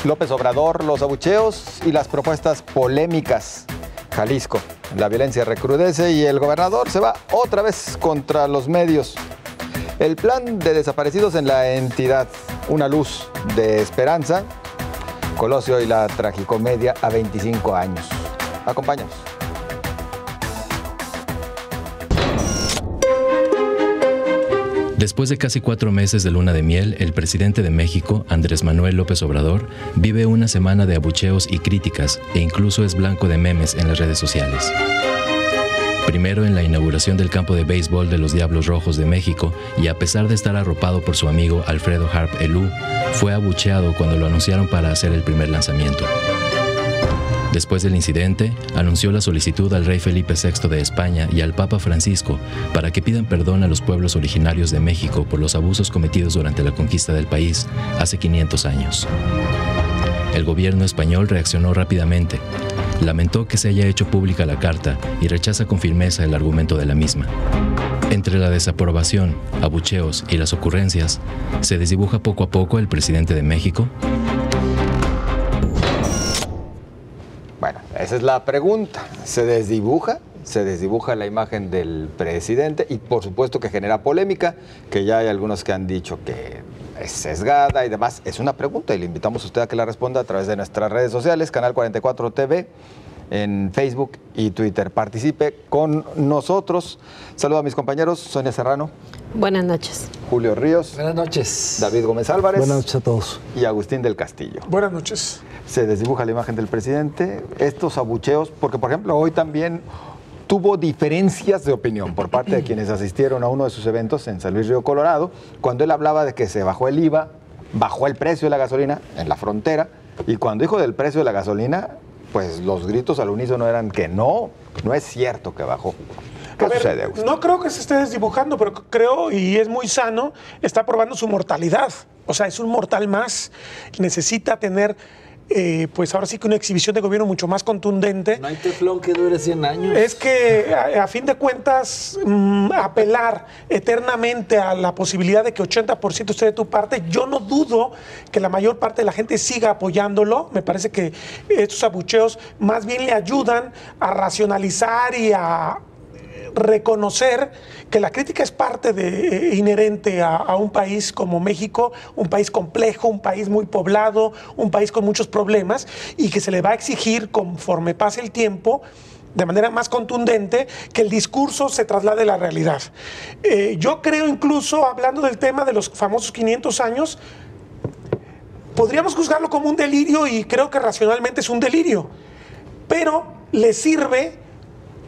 López Obrador, los abucheos y las propuestas polémicas. Jalisco, la violencia recrudece y el gobernador se va otra vez contra los medios. El plan de desaparecidos en la entidad, una luz de esperanza. Colosio y la tragicomedia a 25 años. Acompáñanos. Después de casi 4 meses de luna de miel, el presidente de México, Andrés Manuel López Obrador, vive una semana de abucheos y críticas e incluso es blanco de memes en las redes sociales. Primero en la inauguración del campo de béisbol de los Diablos Rojos de México y a pesar de estar arropado por su amigo Alfredo Harp Elú, fue abucheado cuando lo anunciaron para hacer el primer lanzamiento. Después del incidente, anunció la solicitud al rey Felipe VI de España y al Papa Francisco para que pidan perdón a los pueblos originarios de México por los abusos cometidos durante la conquista del país hace 500 años. El gobierno español reaccionó rápidamente, lamentó que se haya hecho pública la carta y rechaza con firmeza el argumento de la misma. Entre la desaprobación, abucheos y las ocurrencias, ¿se desdibuja poco a poco el presidente de México? Bueno, esa es la pregunta. ¿Se desdibuja? Se desdibuja la imagen del presidente y por supuesto que genera polémica, que ya hay algunos que han dicho que es sesgada y demás. Es una pregunta y le invitamos a usted a que la responda a través de nuestras redes sociales, Canal 44 TV, en Facebook y Twitter. Participe con nosotros. Saludo a mis compañeros, Sonia Serrano. Buenas noches. Julio Ríos. Buenas noches. David Gómez Álvarez. Buenas noches a todos. Y Agustín del Castillo. Buenas noches. Se desdibuja la imagen del presidente, estos abucheos, porque por ejemplo hoy también tuvo diferencias de opinión por parte de quienes asistieron a uno de sus eventos en San Luis Río Colorado, cuando él hablaba de que se bajó el IVA, bajó el precio de la gasolina en la frontera, y cuando dijo del precio de la gasolina, pues los gritos al unísono eran que no es cierto que bajó. ¿Qué sucede, Agustín? No creo que se esté desdibujando, pero creo, y es muy sano, está probando su mortalidad. O sea, es un mortal más, necesita tener... pues ahora sí que una exhibición de gobierno mucho más contundente. No hay teflón que dure 100 años. Es que a fin de cuentas apelar eternamente a la posibilidad de que 80% esté de tu parte, yo no dudo que la mayor parte de la gente siga apoyándolo. Me parece que estos abucheos más bien le ayudan a racionalizar y a reconocer que la crítica es parte inherente a un país como México, un país complejo, un país muy poblado, un país con muchos problemas y que se le va a exigir conforme pase el tiempo de manera más contundente que el discurso se traslade a la realidad. Yo creo incluso, hablando del tema de los famosos 500 años, podríamos juzgarlo como un delirio y creo que racionalmente es un delirio, pero le sirve.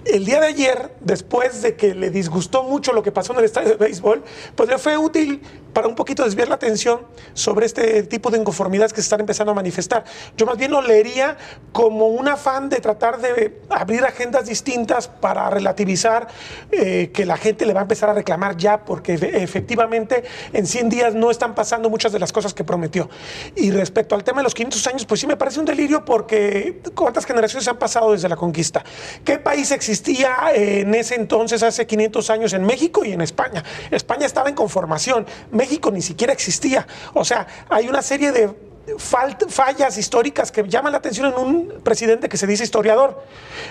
El día de ayer, después de que le disgustó mucho lo que pasó en el estadio de béisbol, pues le fue útil para un poquito desviar la atención sobre este tipo de inconformidades que se están empezando a manifestar. Yo más bien lo leería como un afán de tratar de abrir agendas distintas para relativizar que la gente le va a empezar a reclamar ya, porque efectivamente en 100 días no están pasando muchas de las cosas que prometió. Y respecto al tema de los 500 años, pues sí me parece un delirio porque ¿cuántas generaciones han pasado desde la conquista? ¿Qué país existía en ese entonces, hace 500 años, en México y en España? España estaba en conformación. México ni siquiera existía. O sea, hay una serie de fallas históricas que llaman la atención en un presidente que se dice historiador,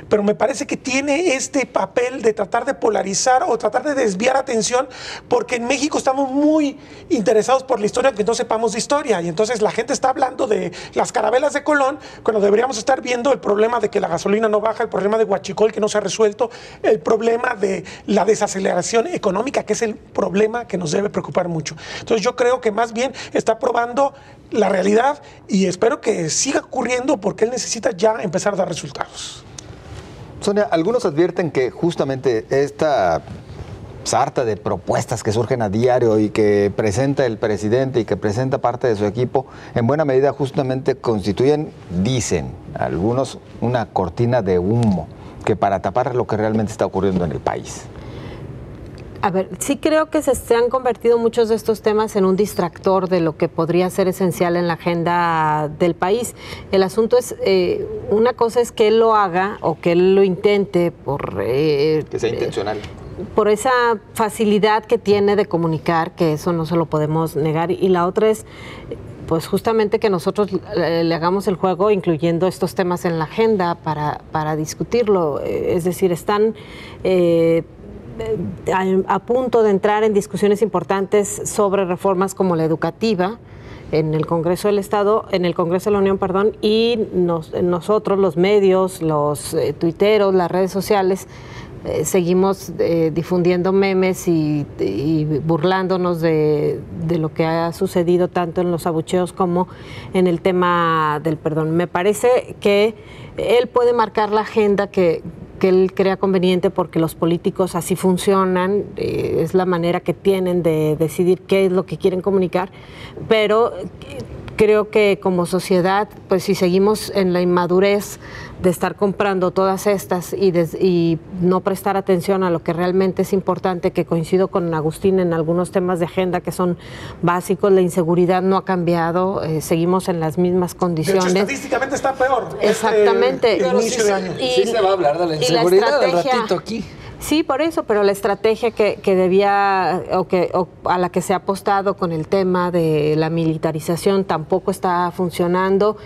pero me parece que tiene este papel de tratar de polarizar o tratar de desviar atención, porque en México estamos muy interesados por la historia, aunque no sepamos de historia, y entonces la gente está hablando de las carabelas de Colón, cuando deberíamos estar viendo el problema de que la gasolina no baja, el problema de Huachicol que no se ha resuelto, el problema de la desaceleración económica, que es el problema que nos debe preocupar mucho. Entonces yo creo que más bien está probando la realidad y espero que siga ocurriendo porque él necesita ya empezar a dar resultados. Sonia, algunos advierten que justamente esta sarta de propuestas que surgen a diario y que presenta el presidente y que presenta parte de su equipo, en buena medida justamente constituyen, dicen algunos, una cortina de humo que para tapar lo que realmente está ocurriendo en el país. A ver, sí creo que se han convertido muchos de estos temas en un distractor de lo que podría ser esencial en la agenda del país. El asunto es, una cosa es que él lo haga o que él lo intente por... que sea intencional. Por esa facilidad que tiene de comunicar, que eso no se lo podemos negar. Y la otra es, pues justamente que nosotros le hagamos el juego incluyendo estos temas en la agenda para discutirlo. Es decir, están a punto de entrar en discusiones importantes sobre reformas como la educativa en el Congreso del Estado, en el Congreso de la Unión, perdón, y nosotros, los medios, los tuiteros, las redes sociales, seguimos difundiendo memes y burlándonos de lo que ha sucedido tanto en los abucheos como en el tema del perdón. Me parece que él puede marcar la agenda que él crea conveniente porque los políticos así funcionan, es la manera que tienen de decidir qué es lo que quieren comunicar, pero creo que como sociedad, pues si seguimos en la inmadurez de estar comprando todas estas y no prestar atención a lo que realmente es importante, que coincido con Agustín en algunos temas de agenda que son básicos, la inseguridad no ha cambiado, seguimos en las mismas condiciones. De hecho, estadísticamente está peor. Exactamente. Inicio de año. Sí se va a hablar de la inseguridad al ratito aquí. Sí, por eso, pero la estrategia que debía o a la que se ha apostado con el tema de la militarización tampoco está funcionando.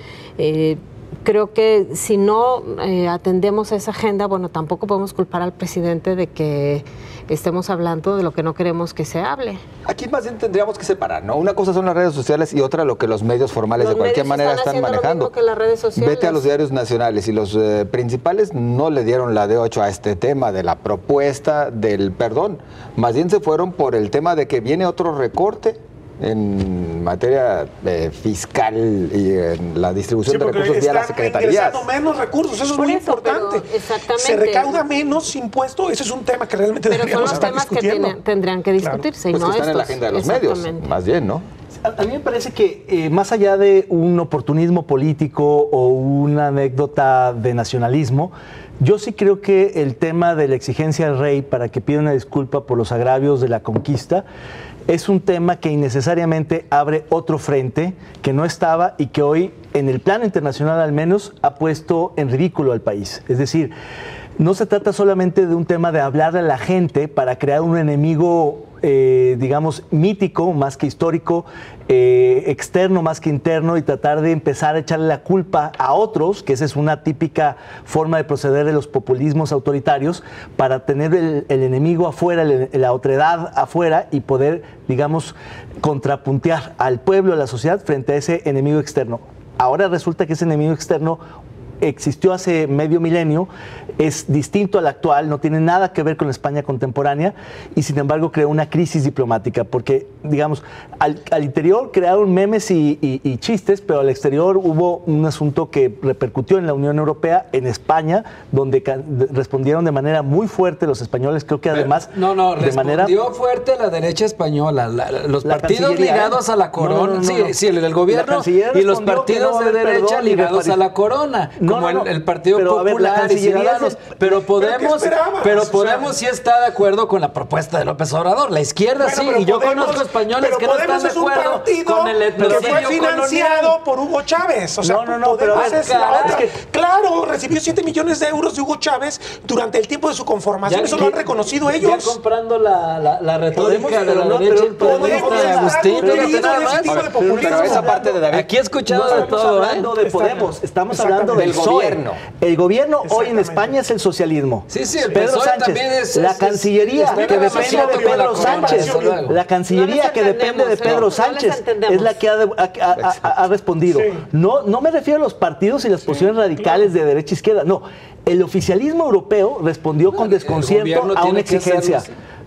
Creo que si no atendemos a esa agenda, bueno, tampoco podemos culpar al presidente de que estemos hablando de lo que no queremos que se hable. Aquí más bien tendríamos que separar, ¿no? Una cosa son las redes sociales y otra lo que los medios formales de cualquier manera están manejando. Lo mismo que las redes sociales. Vete a los diarios nacionales y los principales no le dieron la de 8 a este tema de la propuesta del perdón. Más bien se fueron por el tema de que viene otro recorte en materia fiscal y en la distribución de recursos vía las secretarías. Ingresando menos recursos, eso es muy importante. Exactamente. Se recauda menos impuesto, ese es un tema que realmente deberíamos estar discutiendo. Pero son los temas que tendrían que discutirse, claro. y Pues no están en la agenda de los medios, más bien, ¿no? A mí me parece que más allá de un oportunismo político o una anécdota de nacionalismo, yo sí creo que el tema de la exigencia al rey para que pida una disculpa por los agravios de la conquista es un tema que innecesariamente abre otro frente que no estaba y que hoy, en el plano internacional al menos, ha puesto en ridículo al país. Es decir, no se trata solamente de un tema de hablarle a la gente para crear un enemigo, digamos, mítico más que histórico, externo más que interno, y tratar de empezar a echarle la culpa a otros, que esa es una típica forma de proceder de los populismos autoritarios, para tener el enemigo afuera, la otredad afuera, y poder, digamos, contrapuntear al pueblo, a la sociedad, frente a ese enemigo externo. Ahora resulta que ese enemigo externo existió hace medio milenio, es distinto al actual, no tiene nada que ver con la España contemporánea, y sin embargo creó una crisis diplomática, porque, digamos, al interior crearon memes y chistes, pero al exterior hubo un asunto que repercutió en la Unión Europea, en España, donde respondieron de manera muy fuerte los españoles, creo que además... respondió fuerte la derecha española, los partidos ligados a la corona, sí, el gobierno y los partidos de derecha ligados a la corona. Como el Partido Popular y Ciudadanos, pero Podemos sí está de acuerdo con la propuesta de López Obrador, la izquierda sí, y yo conozco españoles que no están de acuerdo con el etnocidio que fue financiado por Hugo Chávez, o sea, claro, recibió 7 millones de euros de Hugo Chávez durante el tiempo de su conformación, eso lo han reconocido ellos. Ya comprando la retórica de la derecha de Agustín, pero esa parte de David, aquí he escuchado de todo, estamos hablando del gobierno. El gobierno hoy en España es el socialismo. Sí, el Pedro Sánchez, la Cancillería que depende de Pedro Sánchez, la Cancillería que depende de Pedro Sánchez es la que ha respondido. No me refiero a los partidos y las posiciones radicales de derecha e izquierda, no. El oficialismo europeo respondió con desconcierto a una exigencia.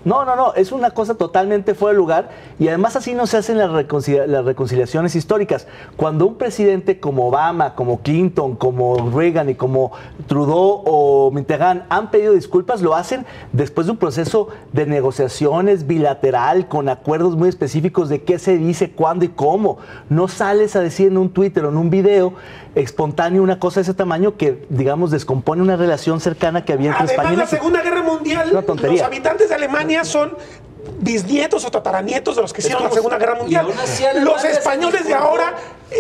No, es una cosa totalmente fuera de lugar, y además así no se hacen las reconciliaciones históricas. Cuando un presidente como Obama, como Clinton, como Reagan y como Trudeau o Mitterrand han pedido disculpas, lo hacen después de un proceso de negociaciones bilateral con acuerdos muy específicos de qué se dice, cuándo y cómo. No sales a decir en un Twitter o en un video espontáneo una cosa de ese tamaño que, digamos, descompone una relación cercana que había entre España y México. Además, la Segunda Guerra Mundial, los habitantes de Alemania son bisnietos o tataranietos de los que hicieron la Segunda Guerra Mundial. Los españoles de ahora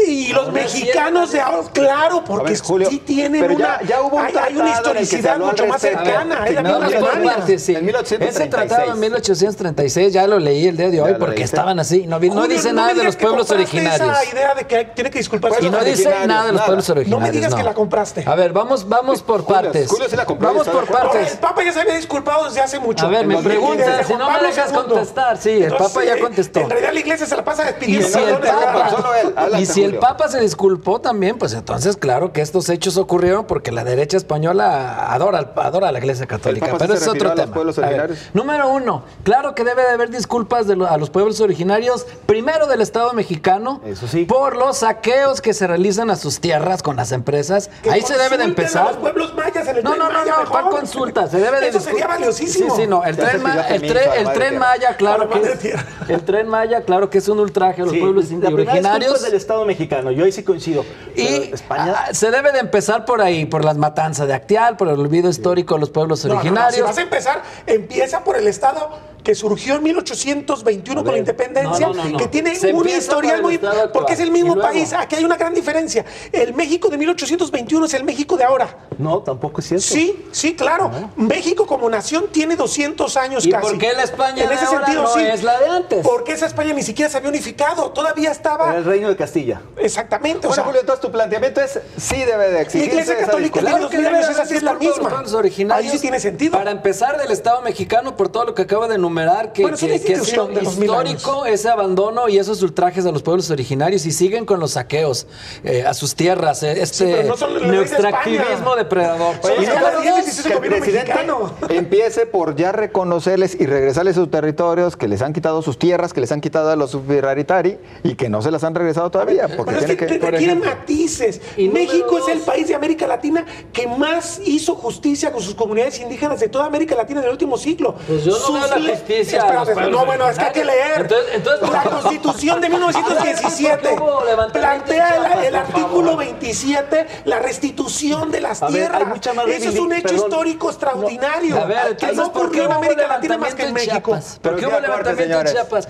Y los mexicanos de ahora, claro, porque ver, Julio, sí tienen ya hubo hay una historicidad mucho más cercana. Es la misma Ese tratado en 1836 ya lo leí el día de hoy porque estaban así. No dice nada de los pueblos originarios. Esa idea de que tiene que disculparse. Y no dice nada de los pueblos originarios. No me digas que la compraste. A ver, vamos por partes. Julio se la compró. Vamos por partes. El Papa ya se había disculpado desde hace mucho. A ver, me preguntas, si no me dejas contestar. Sí, el Papa ya contestó. En realidad la iglesia se la pasa despidiendo. Y si el Papa se disculpó también, pues entonces claro que estos hechos ocurrieron porque la derecha española adora a la Iglesia Católica. Pero es otro tema. Número uno, claro que debe de haber disculpas a los pueblos originarios, primero del Estado mexicano, eso sí, por los saqueos que se realizan a sus tierras con las empresas. Ahí se debe de empezar. A los pueblos mayas en el no, ¿cuál consulta? Se debe de Eso sería valiosísimo. Sí, no, el tren Maya, claro que es un ultraje a los pueblos originarios. Del Estado mexicano, yo ahí sí coincido. Y España se debe de empezar por ahí, por las matanzas de Acteal, por el olvido histórico de los pueblos originarios. Si vas a empezar, empieza por el Estado que surgió en 1821 con la independencia, que tiene un historial muy... porque es el mismo país. Aquí hay una gran diferencia. El México de 1821 es el México de ahora. No, tampoco es cierto. Sí, claro. México como nación tiene 200 años casi. ¿Y por qué la España en ese sentido no es la de antes? Porque esa España ni siquiera se había unificado. Todavía estaba... Era el Reino de Castilla. Exactamente. Bueno, Julio, entonces tu planteamiento es sí debe de existir. La Iglesia Católica tiene 2000 años, esa sí es la misma. Ahí sí tiene sentido. Para empezar del Estado mexicano, por todo lo que acabo de enumerar, que es histórico ese abandono y esos ultrajes a los pueblos originarios, y siguen con los saqueos a sus tierras, neoextractivismo depredador. Que el presidente empiece por ya reconocerles y regresarles sus territorios, que les han quitado sus tierras, que les han quitado a los subirraritari y que no se las han regresado todavía. Porque tiene matices. México es el país de América Latina que más hizo justicia con sus comunidades indígenas de toda América Latina en el último siglo. Pues yo no veo la justicia. Bueno, es que hay que leer. Entonces, la Constitución de 1917 plantea el artículo 27, la restitución de las tierras. Eso es un hecho histórico extraordinario. A ver, que no ocurrió en América Latina más que en México. ¿Por qué hubo levantamiento en Chiapas?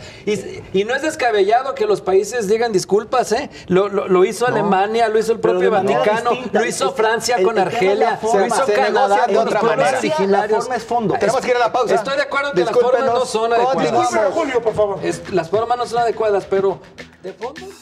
Y no es descabellado que los países digan disculpas, ¿eh? Lo hizo Alemania, lo hizo el propio Vaticano, lo hizo Francia con Argelia, lo hizo Canadá con los pueblos originarios. Tenemos que ir a la pausa. Estoy de acuerdo que las formas no son adecuadas. Julio, por favor. Las formas no son adecuadas, pero de fondo no es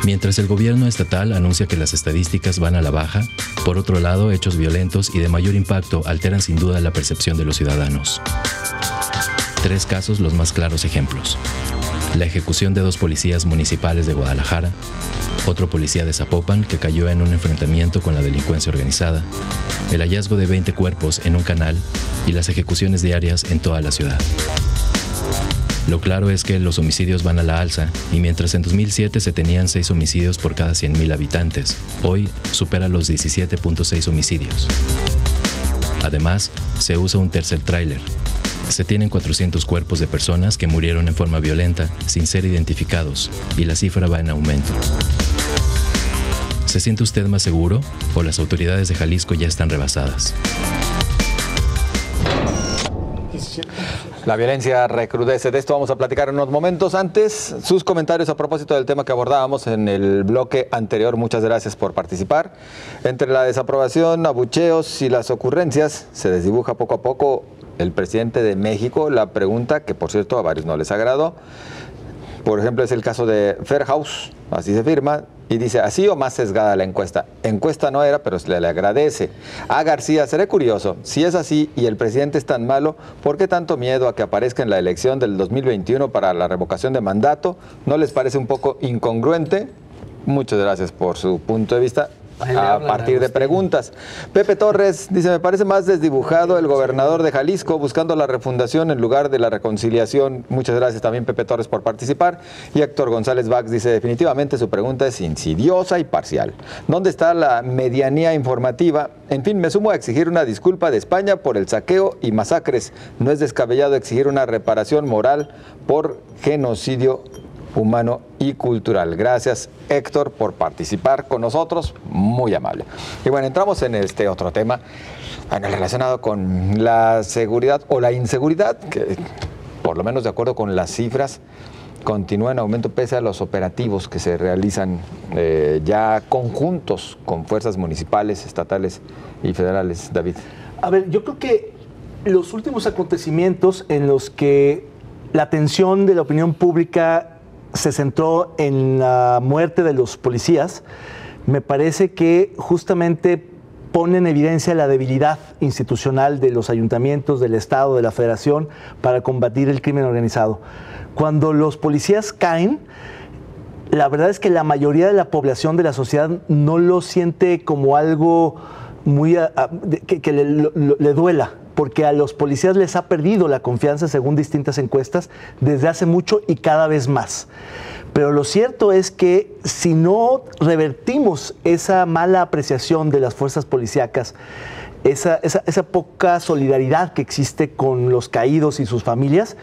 Mientras el gobierno estatal anuncia que las estadísticas van a la baja, por otro lado, hechos violentos y de mayor impacto alteran sin duda la percepción de los ciudadanos. 3 casos los más claros ejemplos. La ejecución de 2 policías municipales de Guadalajara, otro policía de Zapopan que cayó en un enfrentamiento con la delincuencia organizada, el hallazgo de 20 cuerpos en un canal y las ejecuciones diarias en toda la ciudad. Lo claro es que los homicidios van a la alza, y mientras en 2007 se tenían 6 homicidios por cada 100,000 habitantes, hoy supera los 17.6 homicidios. Además, se usa un tercer tráiler. Se tienen 400 cuerpos de personas que murieron en forma violenta, sin ser identificados, y la cifra va en aumento. ¿Se siente usted más seguro o las autoridades de Jalisco ya están rebasadas? La violencia recrudece. De esto vamos a platicar en unos momentos. Antes, sus comentarios a propósito del tema que abordábamos en el bloque anterior. Muchas gracias por participar. Entre la desaprobación, abucheos y las ocurrencias, se desdibuja poco a poco el presidente de México. La pregunta, que por cierto a varios no les agradó, por ejemplo, es el caso de Fair House, así se firma, y dice, así o más sesgada la encuesta. Encuesta no era, pero se le agradece. A García, seré curioso, si es así y el presidente es tan malo, ¿por qué tanto miedo a que aparezca en la elección del 2021 para la revocación de mandato? ¿No les parece un poco incongruente? Muchas gracias por su punto de vista. a partir de preguntas. Pepe Torres dice, me parece más desdibujado el gobernador de Jalisco buscando la refundación en lugar de la reconciliación. Muchas gracias también, Pepe Torres, por participar. Y Héctor González Bax dice, definitivamente su pregunta es insidiosa y parcial. ¿Dónde está la medianía informativa? En fin, me sumo a exigir una disculpa de España por el saqueo y masacres. No es descabellado exigir una reparación moral por genocidio humano y cultural. Gracias, Héctor, por participar con nosotros, muy amable. Y bueno, entramos en este otro tema, relacionado con la seguridad o la inseguridad, que por lo menos de acuerdo con las cifras, continúa en aumento pese a los operativos que se realizan ya conjuntos con fuerzas municipales, estatales y federales. David. A ver, yo creo que los últimos acontecimientos en los que la atención de la opinión pública se centró en la muerte de los policías, me parece que justamente pone en evidencia la debilidad institucional de los ayuntamientos, del Estado, de la Federación para combatir el crimen organizado. Cuando los policías caen, la verdad es que la mayoría de la población de la sociedad no lo siente como algo muy que le duela, porque a los policías les ha perdido la confianza, según distintas encuestas, desde hace mucho y cada vez más. Pero lo cierto es que si no revertimos esa mala apreciación de las fuerzas policíacas, esa poca solidaridad que existe con los caídos y sus familias,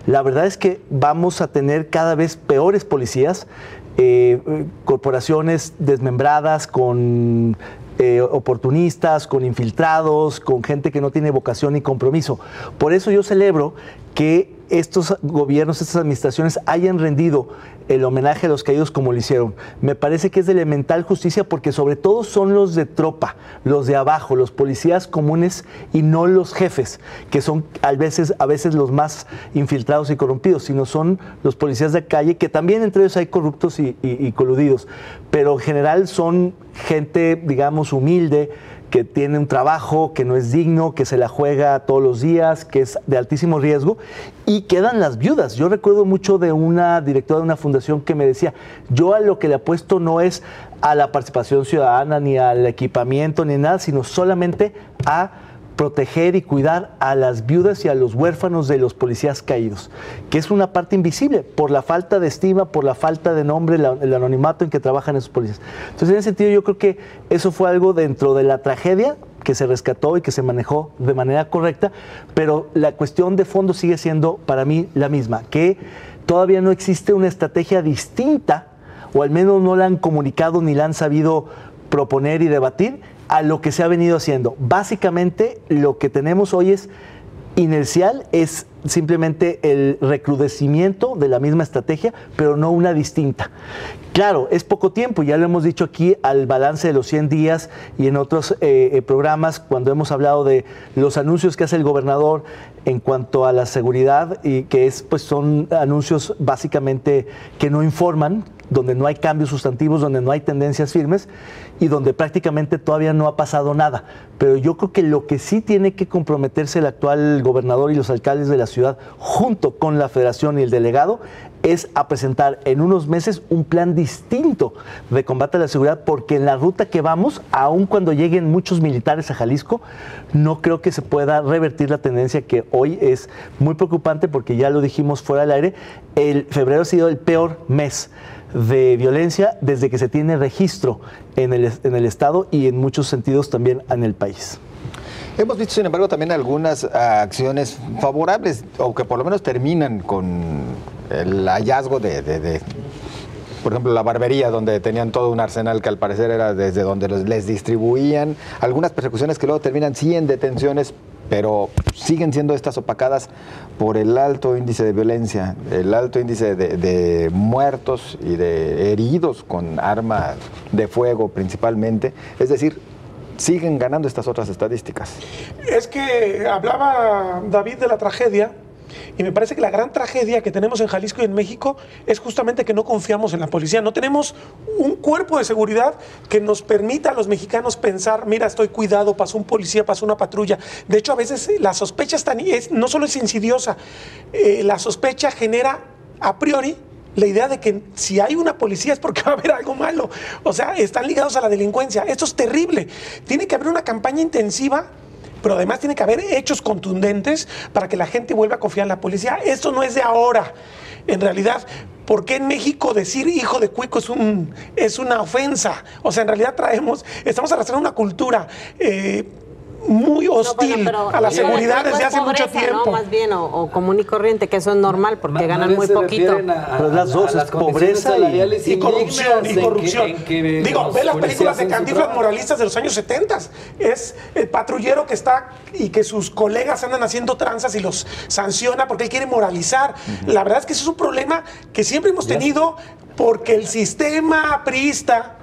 la verdad es que vamos a tener cada vez peores policías, corporaciones desmembradas con oportunistas, con infiltrados, con gente que no tiene vocación ni compromiso. Por eso yo celebro que estos gobiernos, estas administraciones hayan rendido el homenaje a los caídos como lo hicieron. Me parece que es de elemental justicia porque sobre todo son los de tropa, los de abajo, los policías comunes y no los jefes, que son a veces los más infiltrados y corrompidos, sino son los policías de calle, que también entre ellos hay corruptos y coludidos, pero en general son gente, digamos, humilde, que tiene un trabajo que no es digno, que se la juega todos los días, que es de altísimo riesgo, y quedan las viudas. Yo recuerdo mucho de una directora de una fundación que me decía, yo a lo que le apuesto no es a la participación ciudadana, ni al equipamiento, ni nada, sino solamente a proteger y cuidar a las viudas y a los huérfanos de los policías caídos, que es una parte invisible por la falta de estima, por la falta de nombre, el anonimato en que trabajan esos policías. Entonces, en ese sentido, yo creo que eso fue algo dentro de la tragedia que se rescató y que se manejó de manera correcta, pero la cuestión de fondo sigue siendo para mí la misma, que todavía no existe una estrategia distinta, o al menos no la han comunicado ni la han sabido proponer y debatir, a lo que se ha venido haciendo. Básicamente, lo que tenemos hoy es inercial, es simplemente el recrudecimiento de la misma estrategia, pero no una distinta. Claro, es poco tiempo, ya lo hemos dicho aquí al balance de los 100 días y en otros programas, cuando hemos hablado de los anuncios que hace el gobernador en cuanto a la seguridad, y que son anuncios básicamente que no informan, donde no hay cambios sustantivos, donde no hay tendencias firmes y donde prácticamente todavía no ha pasado nada. Pero yo creo que lo que sí tiene que comprometerse el actual gobernador y los alcaldes de la ciudad, junto con la federación y el delegado, es a presentar en unos meses un plan distinto de combate a la seguridad, porque en la ruta que vamos, aun cuando lleguen muchos militares a Jalisco, no creo que se pueda revertir la tendencia que hoy es muy preocupante, porque ya lo dijimos fuera del aire, el febrero ha sido el peor mes de violencia desde que se tiene registro en el Estado y en muchos sentidos también en el país. Hemos visto, sin embargo, también algunas acciones favorables, o que por lo menos terminan con el hallazgo de por ejemplo, la barbería, donde tenían todo un arsenal que al parecer era desde donde les distribuían. Algunas persecuciones que luego terminan sí en detenciones, pero siguen siendo estas opacadas por el alto índice de violencia, el alto índice de muertos y de heridos con arma de fuego principalmente. Es decir, siguen ganando estas otras estadísticas. Es que hablaba David de la tragedia, y me parece que la gran tragedia que tenemos en Jalisco y en México es justamente que no confiamos en la policía. No tenemos un cuerpo de seguridad que nos permita a los mexicanos pensar, mira, estoy cuidado, pasó un policía, pasó una patrulla. De hecho, a veces la sospecha no solo es insidiosa, la sospecha genera a priori la idea de que si hay una policía es porque va a haber algo malo. O sea, están ligados a la delincuencia. Esto es terrible. Tiene que haber una campaña intensiva, pero además tiene que haber hechos contundentes para que la gente vuelva a confiar en la policía. Esto no es de ahora. En realidad, ¿por qué en México decir hijo de cuico es una ofensa? O sea, en realidad estamos arrastrando una cultura muy hostil a la seguridad desde hace mucho tiempo. ¿No? Más bien, o común y corriente, que eso es normal porque ganan muy poquito. Pero las dos, es pobreza y corrupción. Digo, ve las películas de Cantinflas moralistas de los años 70. Es el patrullero que está y que sus colegas andan haciendo tranzas y los sanciona porque él quiere moralizar. La verdad es que eso es un problema que siempre hemos tenido porque el sistema priista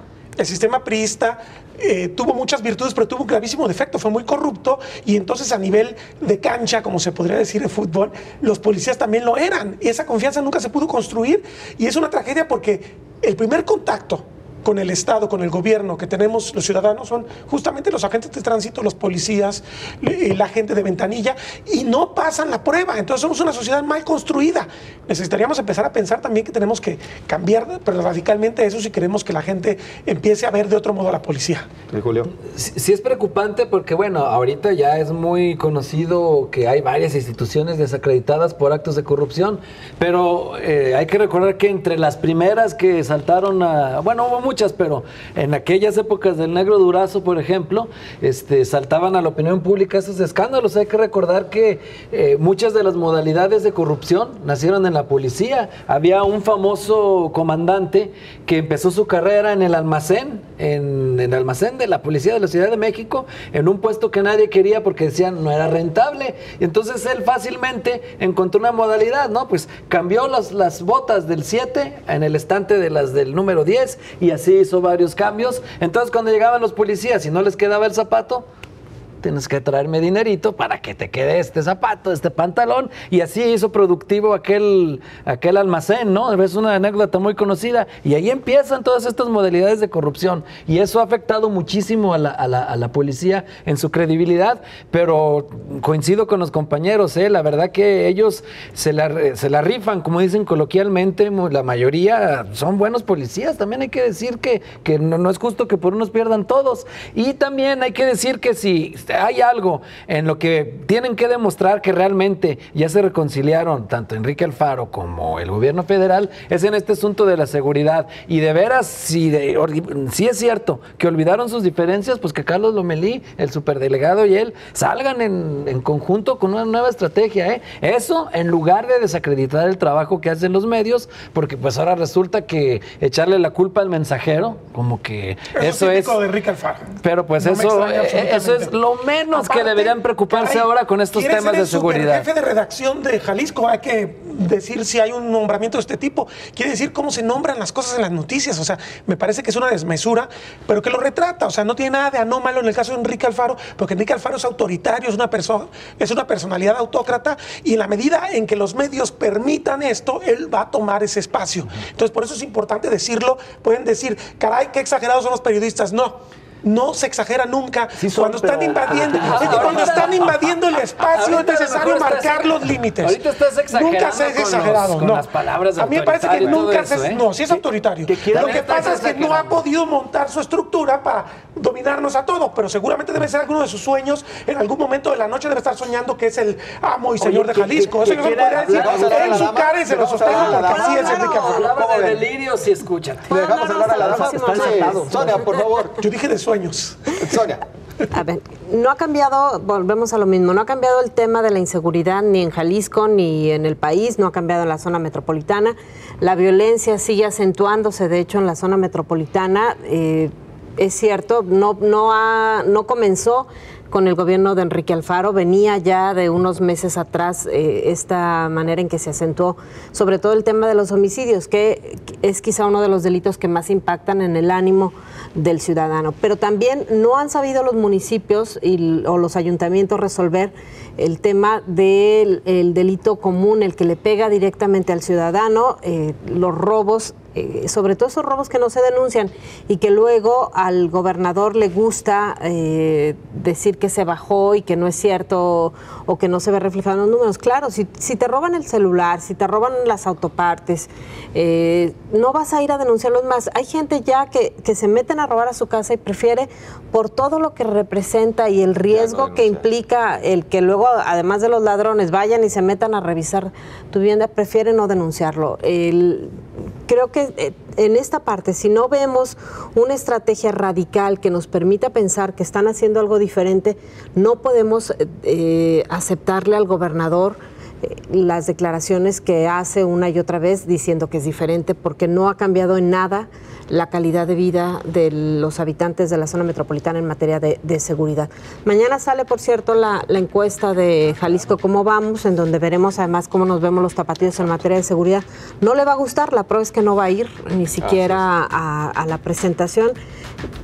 tuvo muchas virtudes, pero tuvo un gravísimo defecto, fue muy corrupto, y entonces a nivel de cancha, como se podría decir en fútbol, los policías también lo eran, y esa confianza nunca se pudo construir, y es una tragedia porque el primer contacto con el Estado, con el gobierno que tenemos los ciudadanos son justamente los agentes de tránsito, los policías, la gente de ventanilla, y no pasan la prueba. Entonces somos una sociedad mal construida. Necesitaríamos empezar a pensar también que tenemos que cambiar pero radicalmente eso si queremos que la gente empiece a ver de otro modo a la policía. ¿Y Julio? Sí es preocupante porque, bueno, ahorita ya es muy conocido que hay varias instituciones desacreditadas por actos de corrupción, pero hay que recordar que entre las primeras que saltaron hubo muchas, pero en aquellas épocas del Negro Durazo, por ejemplo, saltaban a la opinión pública esos escándalos. Hay que recordar que muchas de las modalidades de corrupción nacieron en la policía. Había un famoso comandante que empezó su carrera en el almacén, en el almacén de la policía de la Ciudad de México, en un puesto que nadie quería porque decían no era rentable. Y entonces él fácilmente encontró una modalidad, ¿no? Pues cambió las botas del 7 en el estante de las del número 10 y así hizo varios cambios. Entonces cuando llegaban los policías y no les quedaba el zapato, tienes que traerme dinerito para que te quede este zapato, este pantalón, y así hizo productivo aquel almacén, ¿no? Es una anécdota muy conocida, y ahí empiezan todas estas modalidades de corrupción, y eso ha afectado muchísimo a la policía en su credibilidad, pero coincido con los compañeros, la verdad que ellos se la rifan, como dicen coloquialmente, la mayoría son buenos policías. También hay que decir que no es justo que por unos pierdan todos, y también hay que decir que si hay algo en lo que tienen que demostrar que realmente ya se reconciliaron tanto Enrique Alfaro como el gobierno federal, es en este asunto de la seguridad. Y de veras, si es cierto que olvidaron sus diferencias, pues que Carlos Lomelí, el superdelegado, y él salgan en conjunto con una nueva estrategia, Eso en lugar de desacreditar el trabajo que hacen los medios, porque pues ahora resulta que echarle la culpa al mensajero, como que eso es típico de Enrique Alfaro. Pero pues eso es lo menos que deberían preocuparse ahora con estos temas de seguridad. El jefe de redacción de Jalisco, hay que decir si hay un nombramiento de este tipo, quiere decir cómo se nombran las cosas en las noticias. O sea, me parece que es una desmesura, pero que lo retrata. O sea, no tiene nada de anómalo en el caso de Enrique Alfaro, porque Enrique Alfaro es autoritario, es una personalidad autócrata, y en la medida en que los medios permitan esto, él va a tomar ese espacio. Entonces, por eso es importante decirlo. Pueden decir, caray, qué exagerados son los periodistas. No se exagera nunca. Sí, cuando están invadiendo el espacio es necesario marcar los límites. Ahorita estás exagerando. Nunca se es exagerado. Con las palabras de a mí me parece que nunca se No, sí es autoritario. Lo que pasa es que no ha podido montar su estructura para dominarnos a todos, pero seguramente debe ser alguno de sus sueños. En algún momento de la noche debe estar soñando que es el amo y señor de Jalisco. Eso no se podría decir en su cara y se lo sostengo porque así es Enrique Alfaro. Hablaba de delirios y escúchate. Dejamos hablar a la dama. Sonia, por favor. Yo dije de sueños. Sonia. A ver, no ha cambiado, volvemos a lo mismo, no ha cambiado el tema de la inseguridad ni en Jalisco ni en el país, no ha cambiado en la zona metropolitana. La violencia sigue acentuándose, de hecho, en la zona metropolitana. Es cierto, no comenzó con el gobierno de Enrique Alfaro, venía ya de unos meses atrás esta manera en que se acentuó sobre todo el tema de los homicidios, que es quizá uno de los delitos que más impactan en el ánimo del ciudadano. Pero también no han sabido los municipios o los ayuntamientos resolver el tema del delito común, el que le pega directamente al ciudadano, los robos, sobre todo esos robos que no se denuncian y que luego al gobernador le gusta decir decir que se bajó y que no es cierto o que no se ve reflejado en los números. Claro, si te roban el celular, si te roban las autopartes, no vas a ir a denunciarlos más. Hay gente ya que se meten a robar a su casa y prefiere, por todo lo que representa y el riesgo que implica el que luego, además de los ladrones, vayan y se metan a revisar tu vivienda, prefiere no denunciarlo. Creo que en esta parte, si no vemos una estrategia radical que nos permita pensar que están haciendo algo diferente, no podemos aceptarle al gobernador las declaraciones que hace una y otra vez diciendo que es diferente, porque no ha cambiado en nada la calidad de vida de los habitantes de la zona metropolitana en materia de seguridad. Mañana sale, por cierto, la encuesta de Jalisco Cómo Vamos, en donde veremos además cómo nos vemos los tapatíos en materia de seguridad. No le va a gustar, la prueba es que no va a ir ni siquiera a la presentación.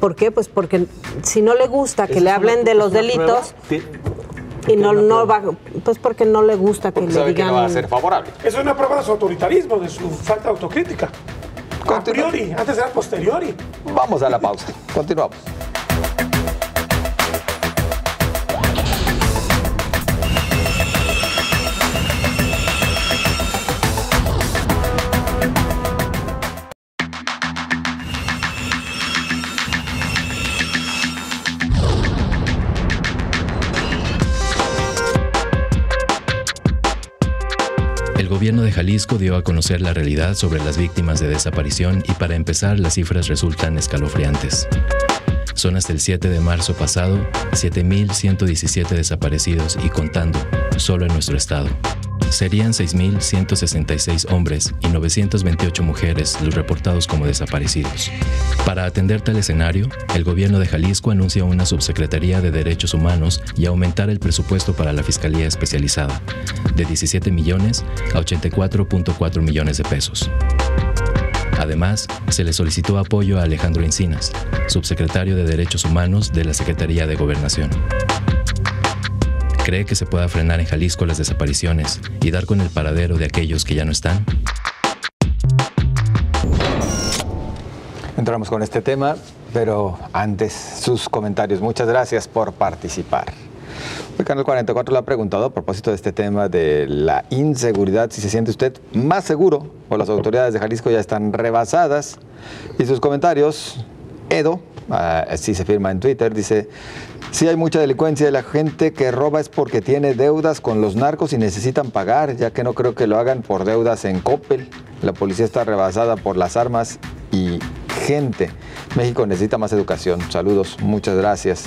¿Por qué? Pues porque si no le gusta que le hablen de los delitos... Y no va, pues porque no le gusta que le digan... Que no va a ser favorable. Eso es una prueba de su autoritarismo, de su falta de autocrítica. A priori, antes era posteriori. Vamos a la pausa. Continuamos. El gobierno de Jalisco dio a conocer la realidad sobre las víctimas de desaparición y para empezar las cifras resultan escalofriantes. Son hasta el 7 de marzo pasado 7.117 desaparecidos y contando, solo en nuestro estado. Serían 6.166 hombres y 928 mujeres los reportados como desaparecidos. Para atender tal escenario, el gobierno de Jalisco anuncia una subsecretaría de Derechos Humanos y aumentar el presupuesto para la Fiscalía Especializada, de 17 millones a 84.4 millones de pesos. Además, se le solicitó apoyo a Alejandro Encinas, subsecretario de Derechos Humanos de la Secretaría de Gobernación. ¿Cree que se pueda frenar en Jalisco las desapariciones y dar con el paradero de aquellos que ya no están? Entramos con este tema, pero antes sus comentarios. Muchas gracias por participar. El Canal 44 le ha preguntado a propósito de este tema de la inseguridad, si se siente usted más seguro o las autoridades de Jalisco ya están rebasadas. Y sus comentarios, Edo, así se firma en Twitter, dice: sí hay mucha delincuencia y la gente que roba es porque tiene deudas con los narcos y necesitan pagar, ya que no creo que lo hagan por deudas en Coppel. La policía está rebasada por las armas y gente. México necesita más educación. Saludos, muchas gracias.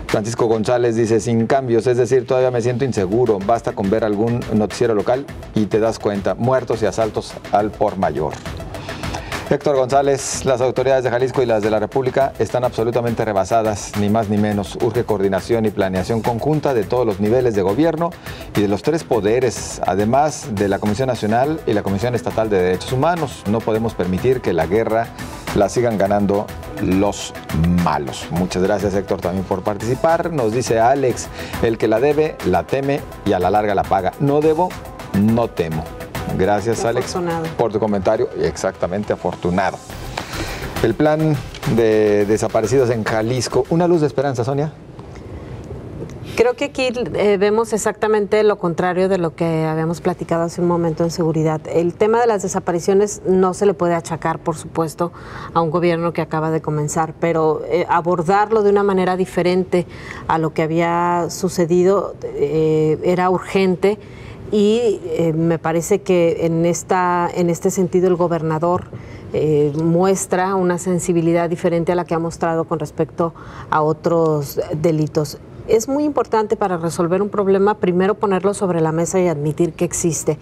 Francisco González dice: sin cambios, es decir, todavía me siento inseguro. Basta con ver algún noticiero local y te das cuenta. Muertos y asaltos al por mayor. Héctor González: las autoridades de Jalisco y las de la República están absolutamente rebasadas, ni más ni menos. Urge coordinación y planeación conjunta de todos los niveles de gobierno y de los tres poderes, además de la Comisión Nacional y la Comisión Estatal de Derechos Humanos. No podemos permitir que la guerra la sigan ganando los malos. Muchas gracias, Héctor, también por participar. Nos dice Alex: el que la debe, la teme y a la larga la paga. No debo, no temo. Gracias, Alex, por tu comentario. Exactamente, afortunado. El plan de desaparecidos en Jalisco, una luz de esperanza, Sonia. Creo que aquí vemos exactamente lo contrario de lo que habíamos platicado hace un momento en seguridad. El tema de las desapariciones no se le puede achacar, por supuesto, a un gobierno que acaba de comenzar, pero abordarlo de una manera diferente a lo que había sucedido era urgente. Y me parece que en este sentido el gobernador muestra una sensibilidad diferente a la que ha mostrado con respecto a otros delitos. Es muy importante para resolver un problema primero ponerlo sobre la mesa y admitir que existe.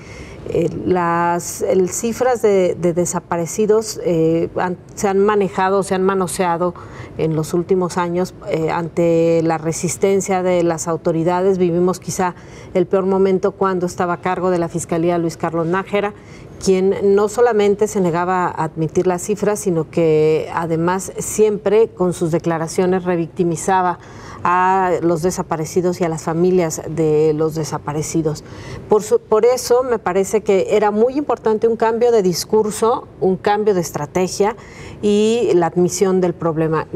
Las cifras de desaparecidos se han manejado, se han manoseado en los últimos años ante la resistencia de las autoridades. Vivimos quizá el peor momento cuando estaba a cargo de la Fiscalía Luis Carlos Nájera, quien no solamente se negaba a admitir las cifras, sino que además siempre con sus declaraciones revictimizaba a los desaparecidos y a las familias de los desaparecidos. Por eso me parece que era muy importante un cambio de discurso, un cambio de estrategia y la admisión del problema.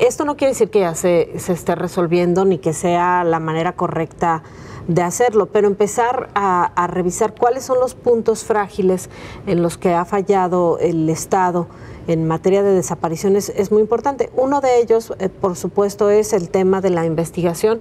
Esto no quiere decir que ya se esté resolviendo ni que sea la manera correcta de hacerlo, pero empezar a revisar cuáles son los puntos frágiles en los que ha fallado el Estado en materia de desapariciones es muy importante. Uno de ellos, por supuesto, es el tema de la investigación.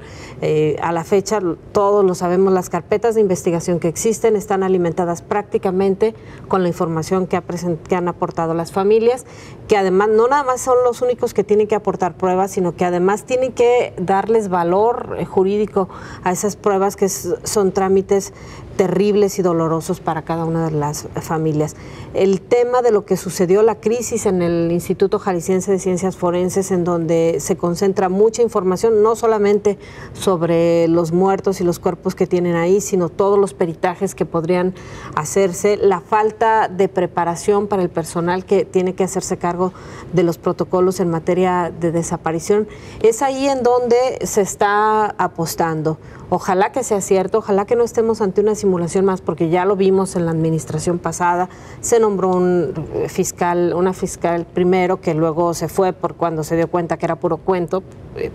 A la fecha, todos lo sabemos, las carpetas de investigación que existen están alimentadas prácticamente con la información que han aportado las familias, que además no nada más son los únicos que tienen que aportar pruebas, sino que además tienen que darles valor jurídico a esas pruebas, que son trámites terribles y dolorosos para cada una de las familias. El tema de lo que sucedió, la crisis en el Instituto Jalisciense de Ciencias Forenses, en donde se concentra mucha información, no solamente sobre los muertos y los cuerpos que tienen ahí, sino todos los peritajes que podrían hacerse, la falta de preparación para el personal que tiene que hacerse cargo de los protocolos en materia de desaparición. Es ahí en donde se está apostando. Ojalá que sea cierto, ojalá que no estemos ante una simulación más, porque ya lo vimos en la administración pasada. Se nombró una fiscal primero, que luego se fue por cuando se dio cuenta que era puro cuento,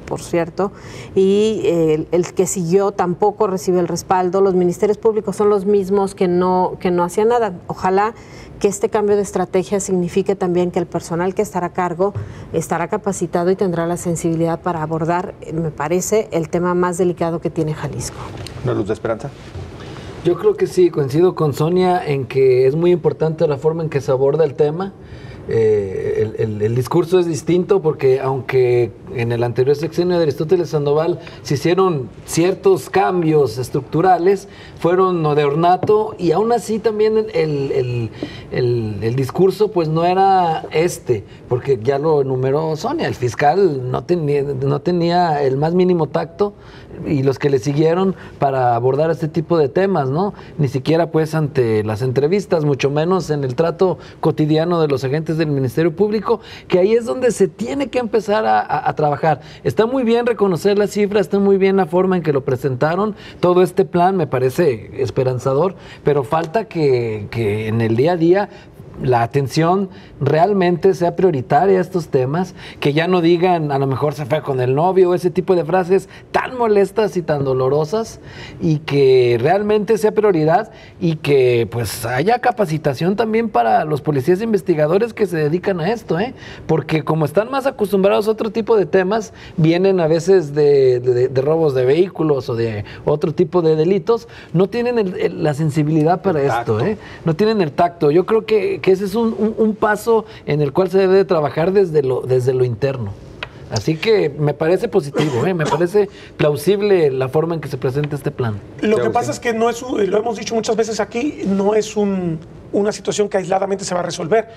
por cierto, y el que siguió tampoco recibe el respaldo. Los ministerios públicos son los mismos que no hacían nada. Ojalá que este cambio de estrategia signifique también que el personal que estará a cargo estará capacitado y tendrá la sensibilidad para abordar, me parece, el tema más delicado que tiene Jalisco. ¿Una luz de esperanza? Yo creo que sí, coincido con Sonia en que es muy importante la forma en que se aborda el tema. El discurso es distinto porque aunque en el anterior sexenio de Aristóteles Sandoval se hicieron ciertos cambios estructurales, fueron de ornato, y aún así también el discurso pues no era porque ya lo enumeró Sonia, el fiscal no tenía el más mínimo tacto, y los que le siguieron, para abordar este tipo de temas, ¿no? Ni siquiera pues ante las entrevistas, mucho menos en el trato cotidiano de los agentes del Ministerio Público, que ahí es donde se tiene que empezar a trabajar. Está muy bien reconocer las cifras, está muy bien la forma en que lo presentaron, todo este plan me parece esperanzador, pero falta que en el día a día la atención realmente sea prioritaria a estos temas, que ya no digan a lo mejor se fue con el novio, ese tipo de frases tan molestas y tan dolorosas, y que realmente sea prioridad, y que pues haya capacitación también para los policías investigadores que se dedican a esto, porque como están más acostumbrados a otro tipo de temas, vienen a veces de robos de vehículos o de otro tipo de delitos, no tienen la sensibilidad para esto, no tienen el tacto. Yo creo que ese es un paso en el cual se debe de trabajar desde lo interno. Así que me parece positivo, me parece plausible la forma en que se presenta este plan. Lo que pasa es que no es, lo hemos dicho muchas veces aquí, no es una situación que aisladamente se va a resolver.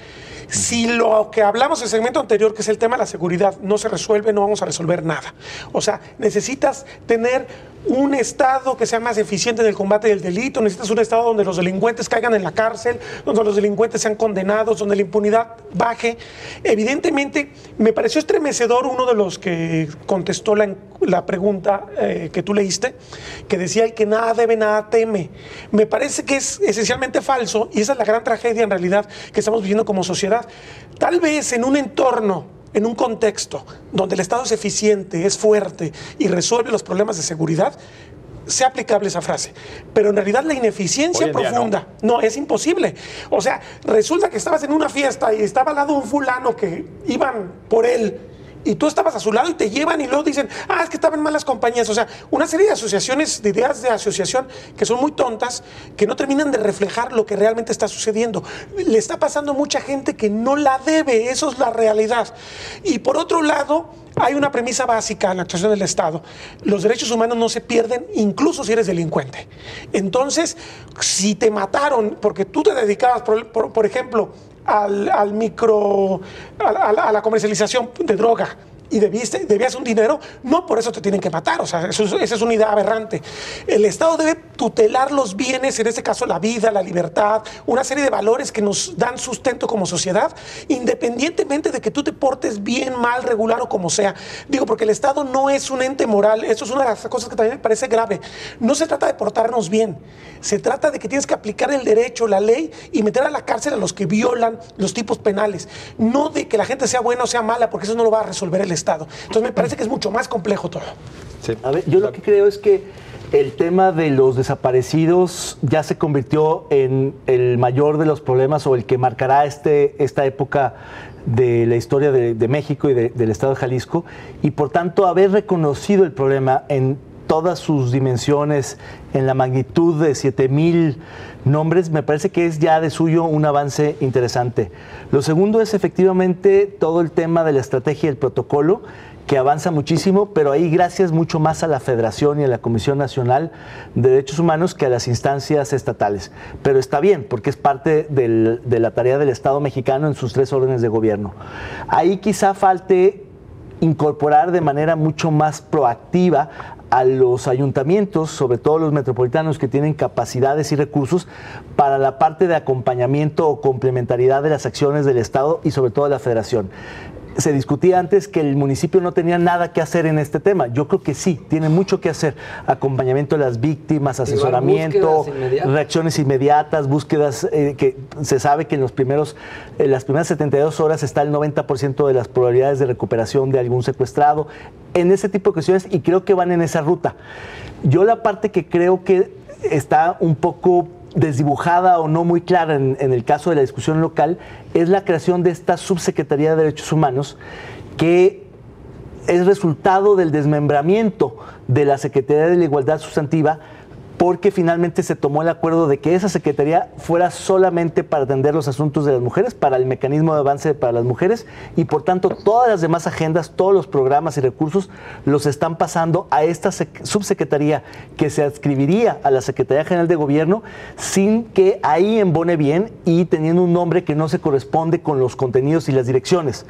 Si lo que hablamos en el segmento anterior, que es el tema de la seguridad, no se resuelve, no vamos a resolver nada. O sea, necesitas tener un Estado que sea más eficiente en el combate del delito, necesitas un Estado donde los delincuentes caigan en la cárcel, donde los delincuentes sean condenados, donde la impunidad baje. Evidentemente, me pareció estremecedor uno de los que contestó la pregunta que tú leíste, que decía que nada debe, nada teme. Me parece que es esencialmente falso, y esa es la gran tragedia en realidad que estamos viviendo como sociedad. Tal vez en un entorno, en un contexto donde el Estado es eficiente, es fuerte y resuelve los problemas de seguridad, sea aplicable esa frase. Pero en realidad la ineficiencia profunda, no, es imposible. O sea, resulta que estabas en una fiesta y estaba al lado un fulano que iban por él, y tú estabas a su lado y te llevan y luego dicen, es que estaba en malas compañías. O sea, una serie de asociaciones, de ideas de asociación que son muy tontas, que no terminan de reflejar lo que realmente está sucediendo. Le está pasando a mucha gente que no la debe, eso es la realidad. Y por otro lado, hay una premisa básica en la actuación del Estado: los derechos humanos no se pierden, incluso si eres delincuente. Entonces, si te mataron porque tú te dedicabas, por ejemplo, a la comercialización de droga y debías un dinero, no por eso te tienen que matar. O sea, esa es una idea aberrante. El Estado debe tutelar los bienes, en este caso la vida, la libertad, una serie de valores que nos dan sustento como sociedad, independientemente de que tú te portes bien, mal, regular o como sea. Digo, porque el Estado no es un ente moral, eso es una de las cosas que también me parece grave. No se trata de portarnos bien, se trata de que tienes que aplicar el derecho, la ley y meter a la cárcel a los que violan los tipos penales, no de que la gente sea buena o sea mala, porque eso no lo va a resolver el Estado. Entonces me parece que es mucho más complejo todo. Sí. A ver, yo lo que creo es que el tema de los desaparecidos ya se convirtió en el mayor de los problemas o el que marcará esta época de la historia de México y del Estado de Jalisco, y por tanto haber reconocido el problema en todas sus dimensiones, en la magnitud de 7,000 nombres, me parece que es ya de suyo un avance interesante. Lo segundo es efectivamente todo el tema de la estrategia y el protocolo, que avanza muchísimo, pero ahí gracias mucho más a la Federación y a la Comisión Nacional de Derechos Humanos que a las instancias estatales. Pero está bien, porque es parte de la tarea del Estado mexicano en sus 3 órdenes de gobierno. Ahí quizá falte incorporar de manera mucho más proactiva a los ayuntamientos, sobre todo los metropolitanos que tienen capacidades y recursos para la parte de acompañamiento o complementariedad de las acciones del Estado y sobre todo de la Federación. Se discutía antes que el municipio no tenía nada que hacer en este tema. Yo creo que sí, tiene mucho que hacer. Acompañamiento de las víctimas, asesoramiento, reacciones inmediatas, búsquedas que se sabe que en las primeras 72 horas está el 90% de las probabilidades de recuperación de algún secuestrado, en ese tipo de cuestiones, y creo que van en esa ruta. Yo la parte que creo que está un poco desdibujada o no muy clara en el caso de la discusión local es la creación de esta Subsecretaría de Derechos Humanos, que es resultado del desmembramiento de la Secretaría de la Igualdad Sustantiva, porque finalmente se tomó el acuerdo de que esa secretaría fuera solamente para atender los asuntos de las mujeres, para el mecanismo de avance para las mujeres, y por tanto todas las demás agendas, todos los programas y recursos los están pasando a esta subsecretaría que se adscribiría a la Secretaría General de Gobierno sin que ahí embone bien y teniendo un nombre que no se corresponde con los contenidos y las direcciones.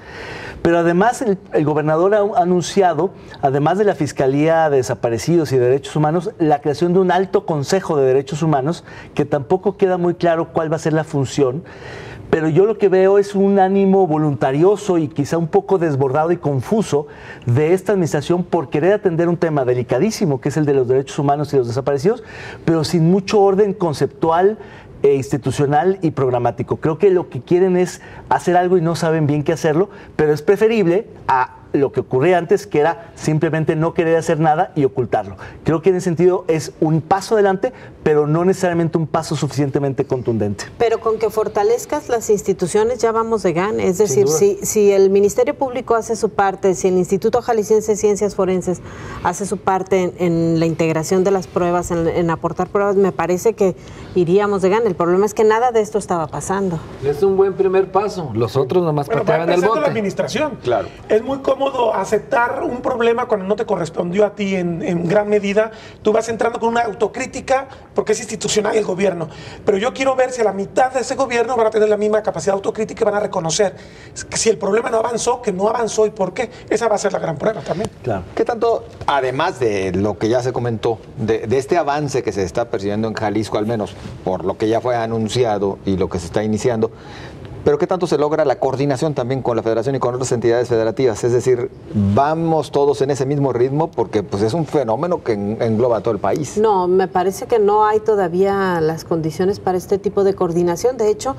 Pero además el gobernador ha anunciado, además de la Fiscalía de Desaparecidos y Derechos Humanos, la creación de un alto Consejo de Derechos Humanos, que tampoco queda muy claro cuál va a ser la función, pero yo lo que veo es un ánimo voluntarioso y quizá un poco desbordado y confuso de esta administración por querer atender un tema delicadísimo, que es el de los derechos humanos y los desaparecidos, pero sin mucho orden conceptual, institucional y programático. Creo que lo que quieren es hacer algo y no saben bien qué hacerlo, pero es preferible a lo que ocurría antes, que era simplemente no querer hacer nada y ocultarlo. Creo que en ese sentido es un paso adelante, pero no necesariamente un paso suficientemente contundente. Pero con que fortalezcas las instituciones ya vamos de gana. Es decir, si el Ministerio Público hace su parte, si el Instituto Jalisciense de Ciencias Forenses hace su parte en la integración de las pruebas, en aportar pruebas, me parece que iríamos de gana. El problema es que nada de esto estaba pasando. Es un buen primer paso. Los otros nomás pateaban el bote. La administración. Claro. Es muy cómodo aceptar un problema cuando no te correspondió a ti en gran medida. Tú vas entrando con una autocrítica porque es institucional el gobierno. Pero yo quiero ver si a la mitad de ese gobierno van a tener la misma capacidad de autocrítica y van a reconocer que si el problema no avanzó, que no avanzó y por qué. Esa va a ser la gran prueba también. Claro. ¿Qué tanto, además de lo que ya se comentó, de este avance que se está percibiendo en Jalisco, al menos por lo que ya fue anunciado y lo que se está iniciando, pero qué tanto se logra la coordinación también con la Federación y con otras entidades federativas? Es decir, ¿vamos todos en ese mismo ritmo? Porque pues es un fenómeno que engloba a todo el país. No, me parece que no hay todavía las condiciones para este tipo de coordinación. De hecho,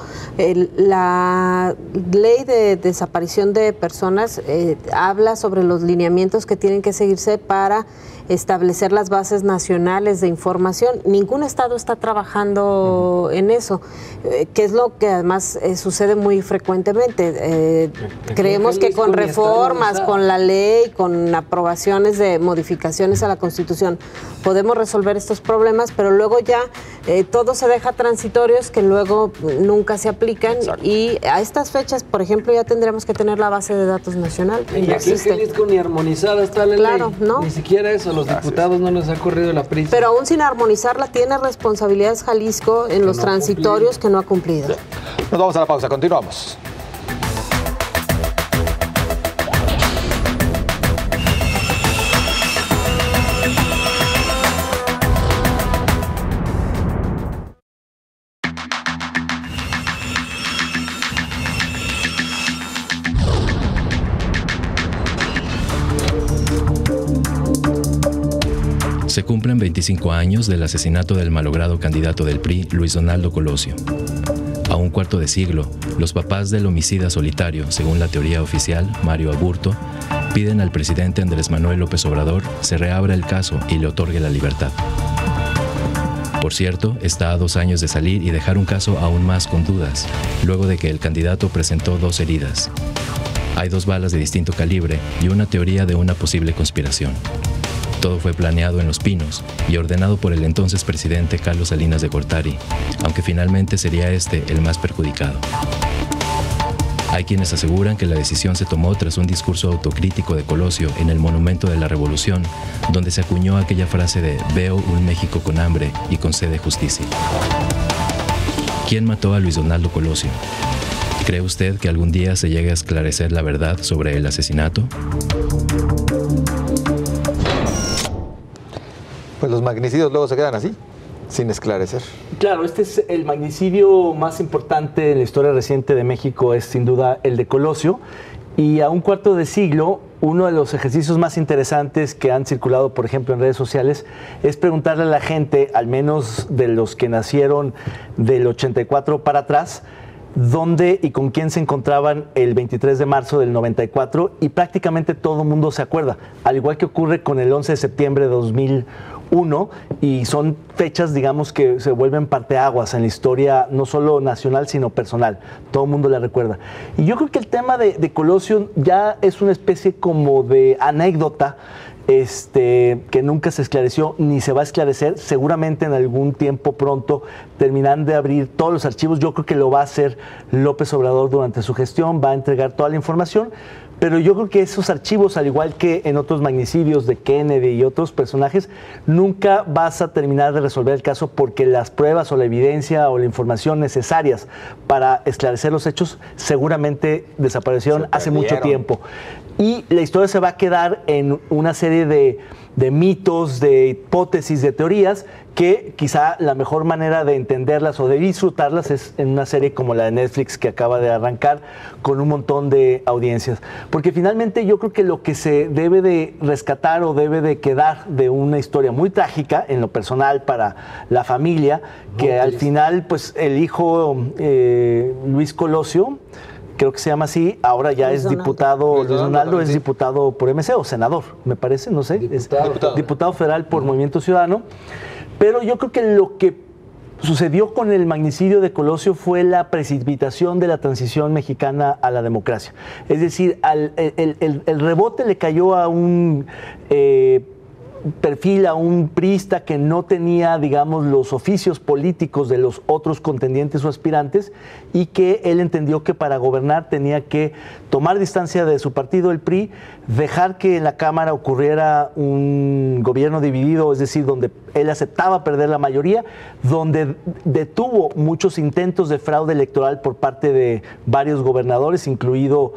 la ley de desaparición de personas habla sobre los lineamientos que tienen que seguirse para establecer las bases nacionales de información. Ningún estado está trabajando en eso, que es lo que además sucede muy frecuentemente. Creemos que con reformas, con la ley, con aprobaciones de modificaciones a la Constitución, podemos resolver estos problemas, pero luego ya todo se deja transitorios que luego nunca se aplican. Exacto. Y a estas fechas, por ejemplo, ya tendríamos que tener la base de datos nacional. Y aquí en Jalisco ni armonizada está la ley. ¿No? Ni siquiera eso, los diputados no les ha corrido la prisa. Pero aún sin armonizarla, tiene responsabilidades Jalisco en los transitorios que no ha cumplido. Nos vamos a la pausa, continuamos. Se cumplen 25 años del asesinato del malogrado candidato del PRI, Luis Donaldo Colosio. A un cuarto de siglo, los papás del homicida solitario, según la teoría oficial, Mario Aburto, piden al presidente Andrés Manuel López Obrador se reabra el caso y le otorgue la libertad. Por cierto, está a 2 años de salir y dejar un caso aún más con dudas, luego de que el candidato presentó 2 heridas. Hay 2 balas de distinto calibre y una teoría de una posible conspiración. Todo fue planeado en Los Pinos y ordenado por el entonces presidente Carlos Salinas de Gortari, aunque finalmente sería este el más perjudicado. Hay quienes aseguran que la decisión se tomó tras un discurso autocrítico de Colosio en el Monumento de la Revolución, donde se acuñó aquella frase de «Veo un México con hambre y con sed de justicia». ¿Quién mató a Luis Donaldo Colosio? ¿Cree usted que algún día se llegue a esclarecer la verdad sobre el asesinato? Pues los magnicidios luego se quedan así, sin esclarecer. Claro, este es el magnicidio más importante en la historia reciente de México, es sin duda el de Colosio. Y a un cuarto de siglo, uno de los ejercicios más interesantes que han circulado, por ejemplo, en redes sociales, es preguntarle a la gente, al menos de los que nacieron del 84 para atrás, dónde y con quién se encontraban el 23 de marzo del 94, y prácticamente todo el mundo se acuerda, al igual que ocurre con el 11 de septiembre de 2001, y son fechas, digamos, que se vuelven parteaguas en la historia, no solo nacional, sino personal. Todo el mundo la recuerda. Y yo creo que el tema de Colosio ya es una especie como de anécdota, que nunca se esclareció ni se va a esclarecer. Seguramente en algún tiempo pronto terminarán de abrir todos los archivos. Yo creo que lo va a hacer López Obrador durante su gestión, va a entregar toda la información, pero yo creo que esos archivos, al igual que en otros magnicidios de Kennedy y otros personajes, nunca vas a terminar de resolver el caso, porque las pruebas o la evidencia o la información necesarias para esclarecer los hechos seguramente desaparecieron hace mucho tiempo. Y la historia se va a quedar en una serie de mitos, de hipótesis, de teorías, que quizá la mejor manera de entenderlas o de disfrutarlas es en una serie como la de Netflix que acaba de arrancar con un montón de audiencias. Porque finalmente yo creo que lo que se debe de rescatar o debe de quedar de una historia muy trágica en lo personal para la familia, que al final pues el hijo Luis Colosio, creo que se llama así, ahora ya es diputado, Luis Donaldo es diputado por MC o senador, me parece, no sé, diputado federal por Movimiento Ciudadano. Pero yo creo que lo que sucedió con el magnicidio de Colosio fue la precipitación de la transición mexicana a la democracia. Es decir, el rebote le cayó a un perfil, a un priista que no tenía, digamos, los oficios políticos de los otros contendientes o aspirantes, y que él entendió que para gobernar tenía que tomar distancia de su partido, el PRI, dejar que en la Cámara ocurriera un gobierno dividido, es decir, donde él aceptaba perder la mayoría, donde detuvo muchos intentos de fraude electoral por parte de varios gobernadores, incluido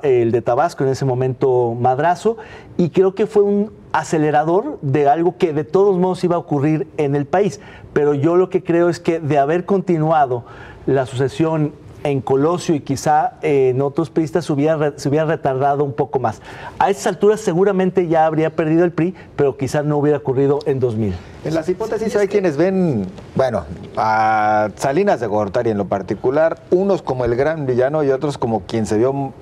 el de Tabasco, en ese momento Madrazo, y creo que fue un acelerador de algo que de todos modos iba a ocurrir en el país. Pero yo lo que creo es que de haber continuado la sucesión en Colosio y quizá en otros priistas se hubiera retardado un poco más. A esas alturas seguramente ya habría perdido el PRI, pero quizá no hubiera ocurrido en 2000. En las hipótesis hay quienes ven, bueno, a Salinas de Gortari en lo particular, unos como el gran villano y otros como quien se vio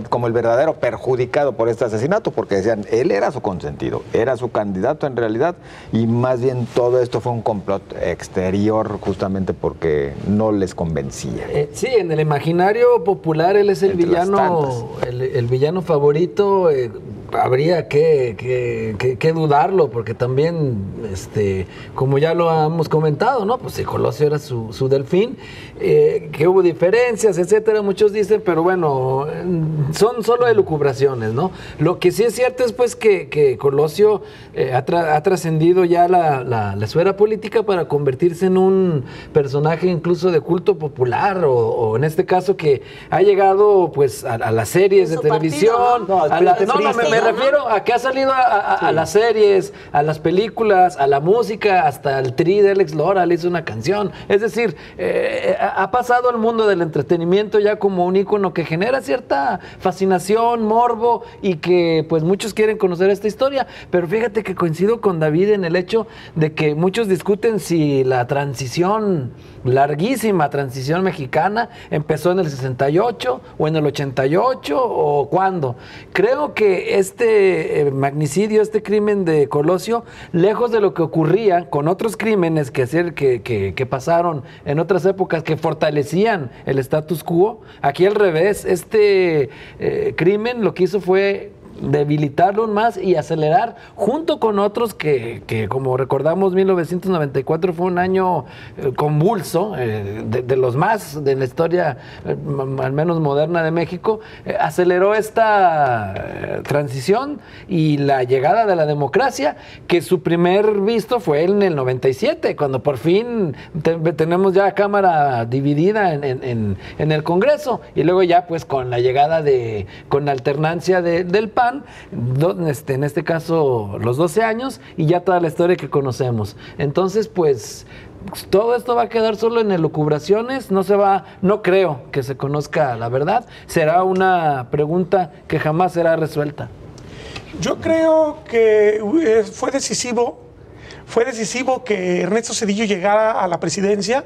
como el verdadero perjudicado por este asesinato, porque decían, él era su consentido, era su candidato en realidad, y más bien todo esto fue un complot exterior justamente porque no les convencía. Sí, en el imaginario popular él es el villano, el villano favorito. Habría que dudarlo, porque también, como ya lo hemos comentado, ¿no? Pues Colosio era su delfín, que hubo diferencias, etcétera, muchos dicen, pero bueno, son solo elucubraciones, ¿no? Lo que sí es cierto es pues que Colosio ha trascendido ya la esfera política para convertirse en un personaje incluso de culto popular, o en este caso que ha llegado pues a las series de televisión. Partido, ¿no? me refiero a que ha salido a las series, a las películas, a la música, hasta el Tri de Alex Lora le hizo una canción. Es decir, ha pasado al mundo del entretenimiento ya como un ícono que genera cierta fascinación, morbo, y que pues muchos quieren conocer esta historia. Pero fíjate que coincido con David en el hecho de que muchos discuten si la transición, larguísima transición mexicana, empezó en el 68 o en el 88 o cuándo. Creo que este magnicidio, este crimen de Colosio, lejos de lo que ocurría con otros crímenes que pasaron en otras épocas que fortalecían el status quo, aquí al revés, este crimen lo que hizo fue debilitarlo más y acelerar, junto con otros que como recordamos, 1994 fue un año convulso, de los más de la historia, al menos moderna, de México. Aceleró esta transición y la llegada de la democracia, que su primer visto fue en el 97, cuando por fin tenemos ya Cámara dividida en el Congreso, y luego ya pues con la llegada con la alternancia del PAN, en este caso los 12 años, y ya toda la historia que conocemos. Entonces pues todo esto va a quedar solo en elucubraciones, no creo que se conozca la verdad, será una pregunta que jamás será resuelta. Yo creo que fue decisivo que Ernesto Zedillo llegara a la presidencia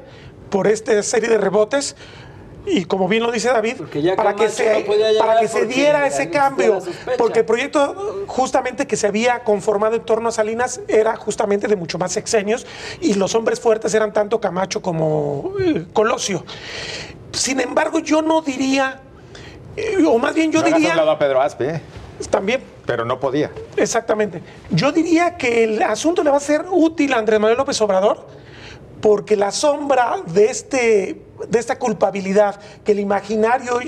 por esta serie de rebotes. Y como bien lo dice David, para que se diera ese cambio, porque el proyecto justamente que se había conformado en torno a Salinas era justamente de mucho más sexenios, y los hombres fuertes eran tanto Camacho como Colosio. Sin embargo, yo no diría, o más bien yo diría... hablado a Pedro Aspe, También. pero no podía. Exactamente. Yo diría que el asunto le va a ser útil a Andrés Manuel López Obrador, porque la sombra de esta culpabilidad que el imaginario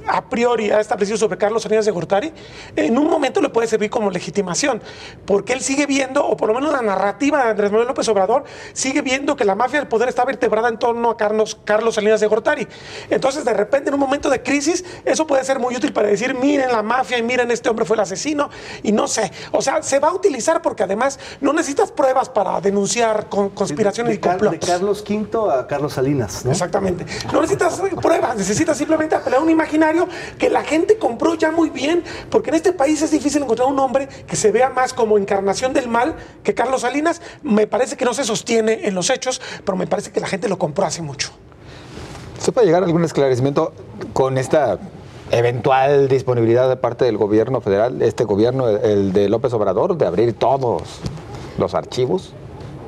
a priori ha establecido sobre Carlos Salinas de Gortari, en un momento le puede servir como legitimación, porque él sigue viendo, o por lo menos la narrativa de Andrés Manuel López Obrador, sigue viendo que la mafia del poder está vertebrada en torno a Carlos Salinas de Gortari. Entonces, de repente, en un momento de crisis, eso puede ser muy útil para decir, miren la mafia y miren, este hombre fue el asesino, y no sé. O sea, se va a utilizar porque además no necesitas pruebas para denunciar conspiraciones y complots. De Carlos V a Carlos Salinas, ¿no? Exactamente. No necesitas pruebas, necesitas simplemente apelar a un imaginario que la gente compró ya muy bien, porque en este país es difícil encontrar un hombre que se vea más como encarnación del mal que Carlos Salinas. Me parece que no se sostiene en los hechos, pero me parece que la gente lo compró hace mucho. ¿Se puede llegar a algún esclarecimiento con esta eventual disponibilidad de parte del gobierno federal, este gobierno, el de López Obrador, de abrir todos los archivos?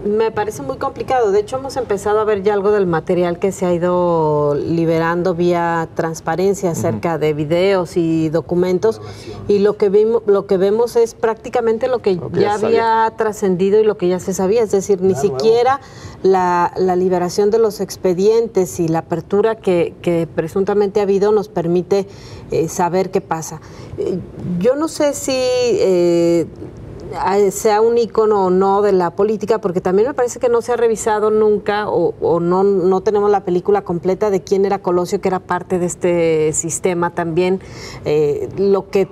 Me parece muy complicado. De hecho, hemos empezado a ver ya algo del material que se ha ido liberando vía transparencia acerca de videos y documentos, y lo que vemos es prácticamente lo que ya había trascendido y lo que ya se sabía. Es decir, ni siquiera la liberación de los expedientes y la apertura que presuntamente ha habido nos permite saber qué pasa. Yo no sé si sea un ícono o no de la política, porque también me parece que no se ha revisado nunca o no tenemos la película completa de quién era Colosio, que era parte de este sistema también. Lo que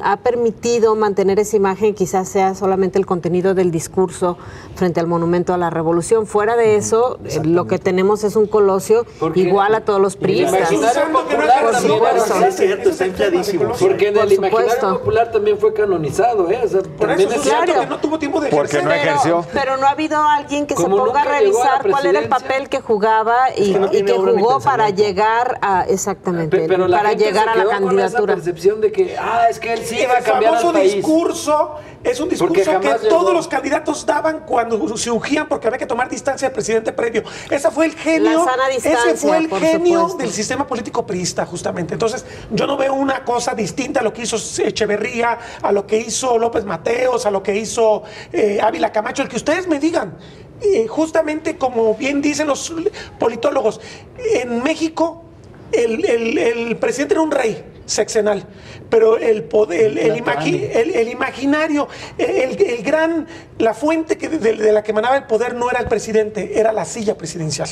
ha permitido mantener esa imagen quizás sea solamente el contenido del discurso frente al Monumento a la Revolución. Fuera de eso, lo que tenemos es un Colosio igual a todos los priistas. Es cierto, está infladísimo. Porque en el imaginario popular también fue canonizado, ¿eh? O sea, por eso es cierto que no tuvo tiempo de ejercer. Porque no ejerció. Pero no ha habido alguien que se ponga a revisar cuál era el papel que jugaba y que jugó para llegar a, exactamente, pero para llegar a la candidatura. Con esa percepción de que, es que él sí iba a cambiar al país. El famoso discurso es un discurso que todos los candidatos daban cuando se ungían, porque había que tomar distancia del presidente previo. Ese fue el genio. La sana distancia, ese fue el genio supuesto del sistema político priista, justamente. Entonces, yo no veo una cosa distinta a lo que hizo Echeverría, a lo que hizo López Mateos, a lo que hizo Ávila Camacho, el que ustedes me digan. Justamente como bien dicen los politólogos, en México el presidente era un rey sexenal, pero el poder, el imaginario, la fuente de la que emanaba el poder no era el presidente, era la silla presidencial.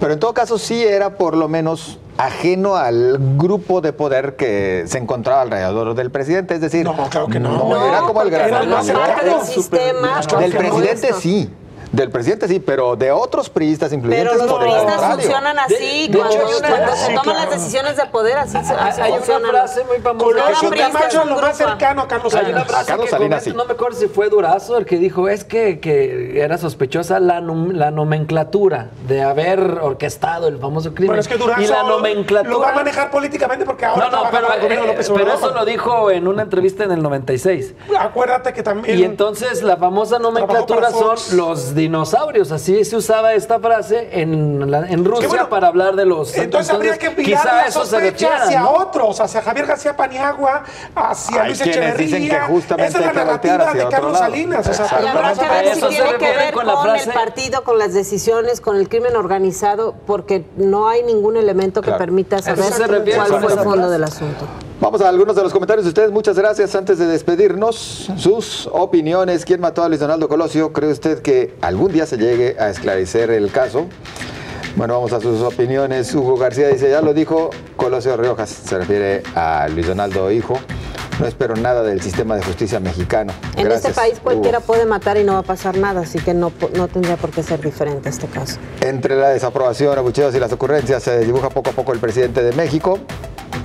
Pero en todo caso sí era por lo menos ajeno al grupo de poder que se encontraba alrededor del presidente, es decir, no, claro que no. Era como el gran parte del sistema. Del presidente sí. Del presidente sí, pero de otros priistas influyentes. Pero los priistas funcionan así, cuando se toman las decisiones de poder, así hay una frase muy famosa. Camacho es lo más cercano a Carlos Salinas. Hay una frase que Salinas, sí. No me acuerdo si fue Durazo el que dijo, es que era sospechosa la nomenclatura de haber orquestado el famoso crimen. Pero es que Durazo y la nomenclatura lo va a manejar políticamente porque ahora pero eso lo dijo en una entrevista en el 96. Acuérdate que también... Y entonces la famosa nomenclatura son los dinosaurios, así se usaba esta frase en Rusia para hablar de los... Entonces habría que enviar la sospecha hacia otros, hacia Javier García Paniagua, hacia Luis Echeverría. Dicen que justamente esa es la narrativa de Carlos Salinas. O sea, y habrá que ver si tiene que ver con el partido, con las decisiones, con el crimen organizado, porque no hay ningún elemento que permita saber cuál fue el fondo del asunto. Vamos a algunos de los comentarios de ustedes. Muchas gracias. Antes de despedirnos, sus opiniones. ¿Quién mató a Luis Donaldo Colosio? ¿Cree usted que algún día se llegue a esclarecer el caso? Bueno, vamos a sus opiniones. Hugo García dice, ya lo dijo Colosio Riojas. Se refiere a Luis Donaldo hijo. No espero nada del sistema de justicia mexicano. En este país cualquiera puede matar y no va a pasar nada, así que no tendría por qué ser diferente este caso. Entre la desaprobación, abucheos y las ocurrencias, se dibuja poco a poco el presidente de México.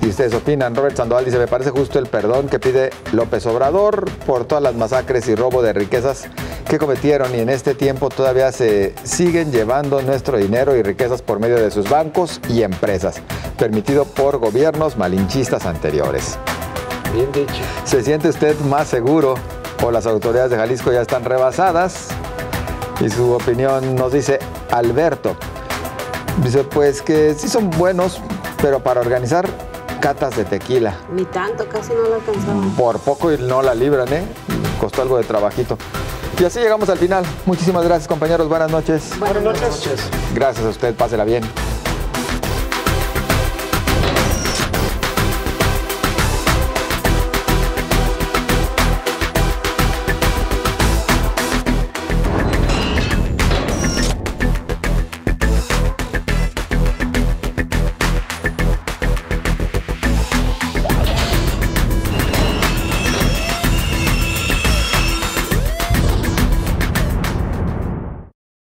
¿Y ustedes opinan? Robert Sandoval dice, me parece justo el perdón que pide López Obrador por todas las masacres y robo de riquezas que cometieron y en este tiempo todavía se siguen llevando nuestro dinero y riquezas por medio de sus bancos y empresas, permitido por gobiernos malinchistas anteriores. Bien dicho. ¿Se siente usted más seguro o las autoridades de Jalisco ya están rebasadas? Y su opinión nos dice Alberto. Dice, pues que sí son buenos, pero para organizar catas de tequila. Ni tanto, casi no la alcanzaban. Por poco y no la libran, ¿eh? Costó algo de trabajito. Y así llegamos al final. Muchísimas gracias, compañeros. Buenas noches. Buenas noches. Gracias a usted. Pásela bien.